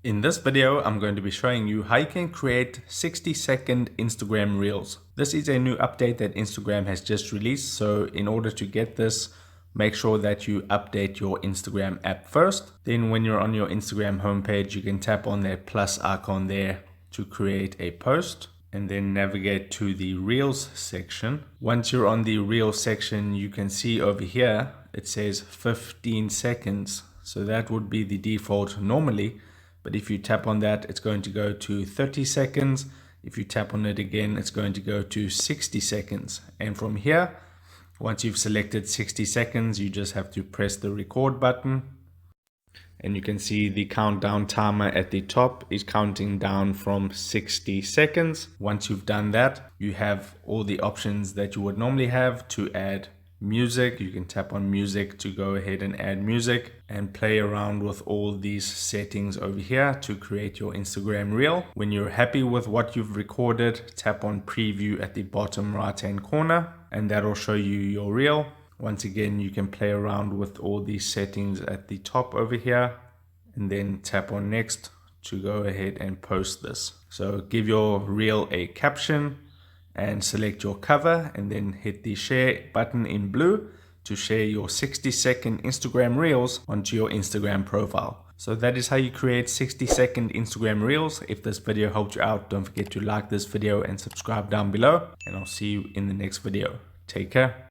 In this video, I'm going to be showing you how you can create 60-second Instagram Reels. This is a new update that Instagram has just released. So in order to get this, make sure that you update your Instagram app first. Then when you're on your Instagram homepage, you can tap on that plus icon there to create a post and then navigate to the Reels section. Once you're on the Reels section, you can see over here, it says 15 seconds. So that would be the default normally. But if you tap on that, it's going to go to 30 seconds. If you tap on it again, it's going to go to 60 seconds. And from here, once you've selected 60 seconds, you just have to press the record button. And you can see the countdown timer at the top is counting down from 60 seconds. Once you've done that, you have all the options that you would normally have to add music. You can tap on music to go ahead and add music and play around with all these settings over here to create your Instagram reel. When you're happy with what you've recorded, tap on preview at the bottom right hand corner and that'll show you your reel. Once again, you can play around with all these settings at the top over here and then tap on next to go ahead and post this. So give your reel a caption and select your cover and then hit the share button in blue to share your 60-second Instagram Reels onto your Instagram profile. So that is how you create 60-second Instagram Reels. If this video helped you out, don't forget to like this video and subscribe down below, and I'll see you in the next video. Take care.